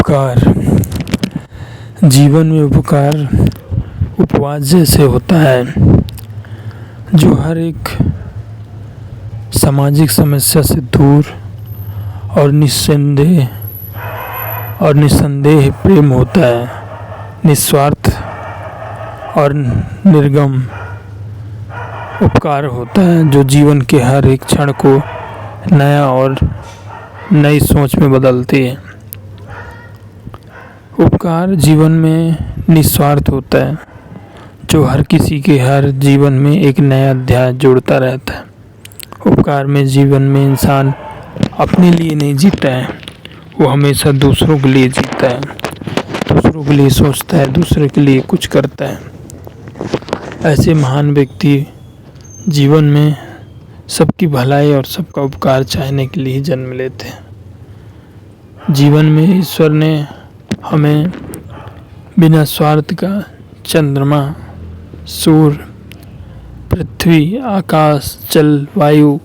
उपकार। जीवन में उपकार उपवास जैसे होता है, जो हर एक सामाजिक समस्या से दूर और निस्संदेह प्रेम होता है, निस्वार्थ और निर्गम उपकार होता है, जो जीवन के हर एक क्षण को नया और नई सोच में बदलती है। उपकार जीवन में निस्वार्थ होता है, जो हर किसी के हर जीवन में एक नया अध्याय जोड़ता रहता है। उपकार में जीवन में इंसान अपने लिए नहीं जीता है, वो हमेशा दूसरों के लिए जीता है, दूसरों के लिए सोचता है, दूसरों के लिए कुछ करता है। ऐसे महान व्यक्ति जीवन में सबकी भलाई और सबका उपकार चाहने के लिए जन्म लेते हैं। जीवन में ईश्वर ने हमें बिना स्वार्थ का चंद्रमा, सूर्य, पृथ्वी, आकाश, जल, वायु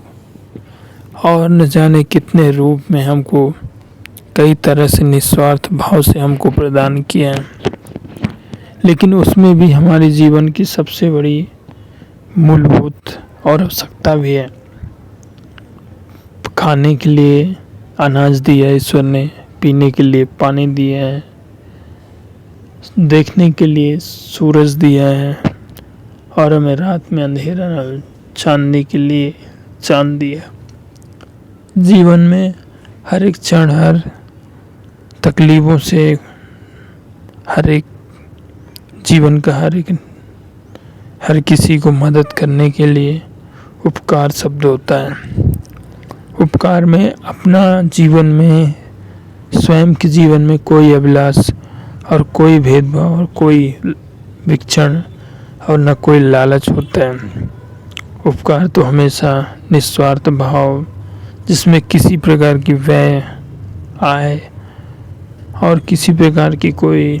और न जाने कितने रूप में हमको कई तरह से निस्वार्थ भाव से हमको प्रदान किया है। लेकिन उसमें भी हमारे जीवन की सबसे बड़ी मूलभूत और आवश्यकता भी है। खाने के लिए अनाज दिया है ईश्वर ने, पीने के लिए पानी दिया है, देखने के लिए सूरज दिया है और हमें रात में अंधेरा न छानने के लिए चांद दिया। जीवन में हर एक क्षण, हर तकलीफों से, हर एक जीवन का हर किसी को मदद करने के लिए उपकार शब्द होता है। उपकार में अपना जीवन में, स्वयं के जीवन में कोई अभिलाष और कोई भेदभाव और कोई विक्षण और न कोई लालच होता है। उपकार तो हमेशा निस्वार्थ भाव, जिसमें किसी प्रकार की व्यय, आय और किसी प्रकार की कोई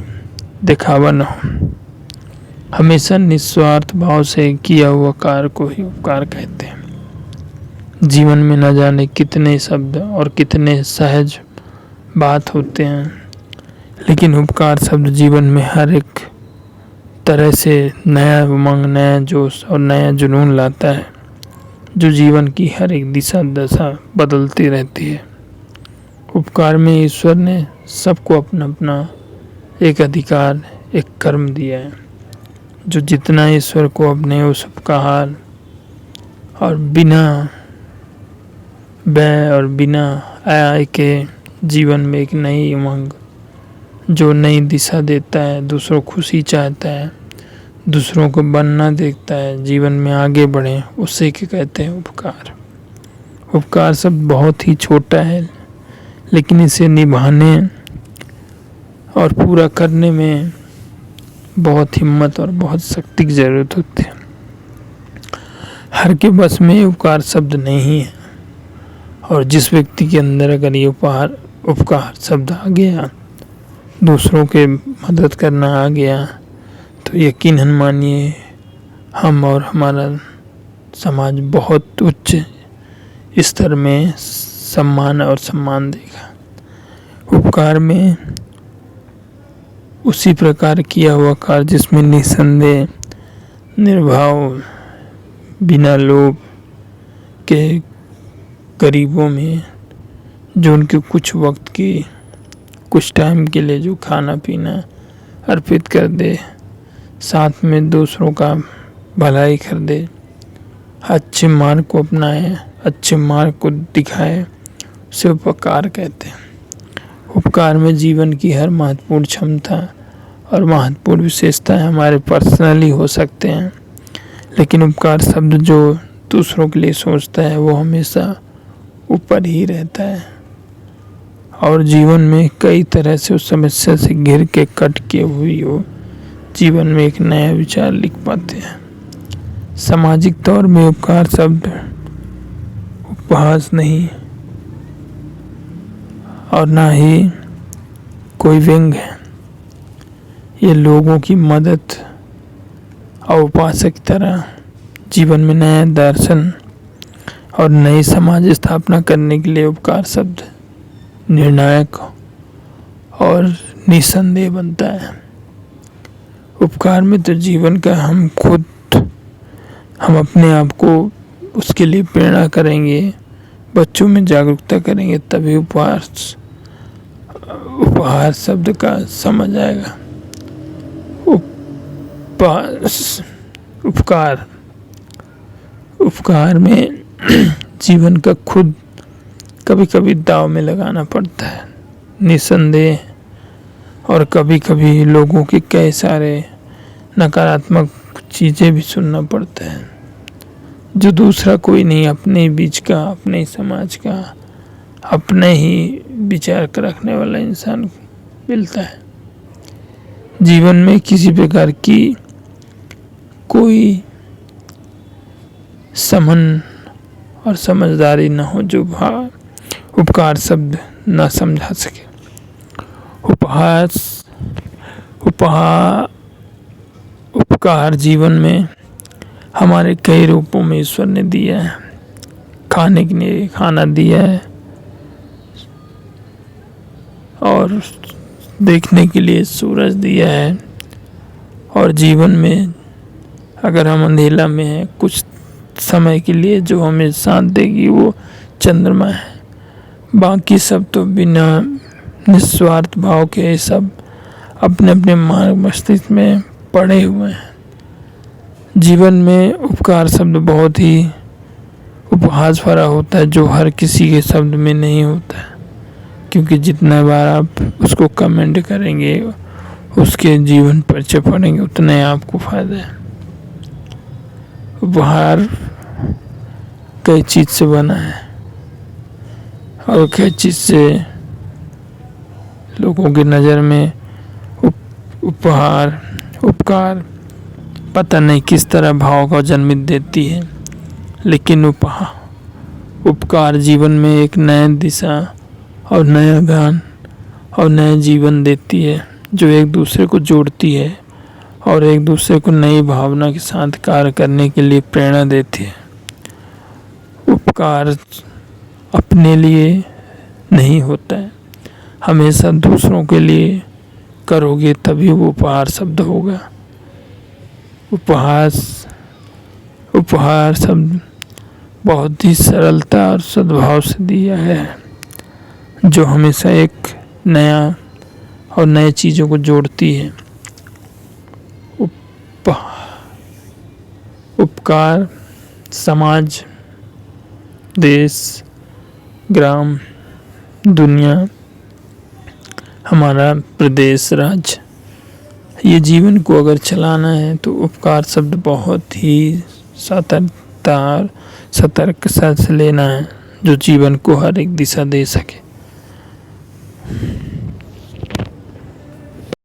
दिखावा न हो, हमेशा निस्वार्थ भाव से किया हुआ कार्य को ही उपकार कहते हैं। जीवन में न जाने कितने शब्द और कितने सहज बात होते हैं, लेकिन उपकार शब्द जीवन में हर एक तरह से नया उमंग, नया जोश और नया जुनून लाता है, जो जीवन की हर एक दिशा दशा बदलती रहती है। उपकार में ईश्वर ने सबको अपना अपना एक अधिकार, एक कर्म दिया है, जो जितना ईश्वर को अपने उस उपकार और बिना व्यय और बिना आय के जीवन में एक नई उमंग, जो नई दिशा देता है, दूसरों को खुशी चाहता है, दूसरों को बनना देखता है, जीवन में आगे बढ़े, उसे के कहते हैं उपकार। उपकार शब्द बहुत ही छोटा है, लेकिन इसे निभाने और पूरा करने में बहुत हिम्मत और बहुत शक्ति की जरूरत होती है। हर के बस में उपकार शब्द नहीं है, और जिस व्यक्ति के अंदर अगर ये उपकार शब्द आ गया, दूसरों के मदद करना आ गया, तो यकीनन मानिए हम और हमारा समाज बहुत उच्च स्तर में सम्मान और सम्मान देगा। उपकार में उसी प्रकार किया हुआ कार्य जिसमें निसंदेह, निर्भाव, बिना लोभ के गरीबों में जो उनके कुछ वक्त की, कुछ टाइम के लिए जो खाना पीना अर्पित कर दे, साथ में दूसरों का भलाई कर दे, अच्छे मार्ग को अपनाए, अच्छे मार्ग को दिखाए, उसे उपकार कहते हैं। उपकार में जीवन की हर महत्वपूर्ण क्षमता और महत्वपूर्ण विशेषताएं हमारे पर्सनली हो सकते हैं, लेकिन उपकार शब्द जो दूसरों के लिए सोचता है वो हमेशा ऊपर ही रहता है, और जीवन में कई तरह से उस समस्या से घिर के कट के हुई हो, जीवन में एक नया विचार लिख पाते हैं। सामाजिक तौर में उपकार शब्द उपहास नहीं और ना ही कोई व्यंग है, ये लोगों की मदद और उपासक की तरह जीवन में नया दर्शन और नई समाज स्थापना करने के लिए उपकार शब्द निर्णायक और निसंदेह बनता है। उपकार में तो जीवन का हम अपने आप को उसके लिए प्रेरणा करेंगे, बच्चों में जागरूकता करेंगे, तभी उपहार शब्द का समझ आएगा। उपकार में जीवन का खुद कभी कभी दाव में लगाना पड़ता है, निसंदेह, और कभी कभी लोगों के कई सारे नकारात्मक चीज़ें भी सुनना पड़ता है, जो दूसरा कोई नहीं, अपने बीच का, अपने ही समाज का, अपने ही विचार का रखने वाला इंसान मिलता है। जीवन में किसी प्रकार की कोई समन और समझदारी न हो जो उपकार शब्द न समझा सके। उपकार जीवन में हमारे कई रूपों में ईश्वर ने दिया है। खाने के लिए खाना दिया है, और देखने के लिए सूरज दिया है, और जीवन में अगर हम अंधेला में हैं कुछ समय के लिए जो हमें साथ देगी वो चंद्रमा है। बाकी सब तो बिना निस्वार्थ भाव के सब अपने अपने मार्ग मस्तिष्क में पड़े हुए हैं। जीवन में उपकार शब्द बहुत ही उपहास भरा होता है, जो हर किसी के शब्द में नहीं होता है, क्योंकि जितना बार आप उसको कमेंट करेंगे, उसके जीवन परिचय पढ़ेंगे, उतना ही आपको फायदा है। उपहार कई चीज़ से बना है, और कई चीज़ से लोगों की नज़र में उपकार पता नहीं किस तरह भाव का जन्म देती है, लेकिन उपकार जीवन में एक नया दिशा और नया ज्ञान और नया जीवन देती है, जो एक दूसरे को जोड़ती है और एक दूसरे को नई भावना के साथ कार्य करने के लिए प्रेरणा देती है। उपकार अपने लिए नहीं होता है, हमेशा दूसरों के लिए करोगे तभी वो उपहार शब्द होगा। उपहार शब्द बहुत ही सरलता और सद्भाव से दिया है, जो हमेशा एक नया और नए चीज़ों को जोड़ती है। उपकार समाज, देश, ग्राम, दुनिया, हमारा प्रदेश, राज्य, ये जीवन को अगर चलाना है तो उपकार शब्द बहुत ही सतर्क से लेना है, जो जीवन को हर एक दिशा दे सके।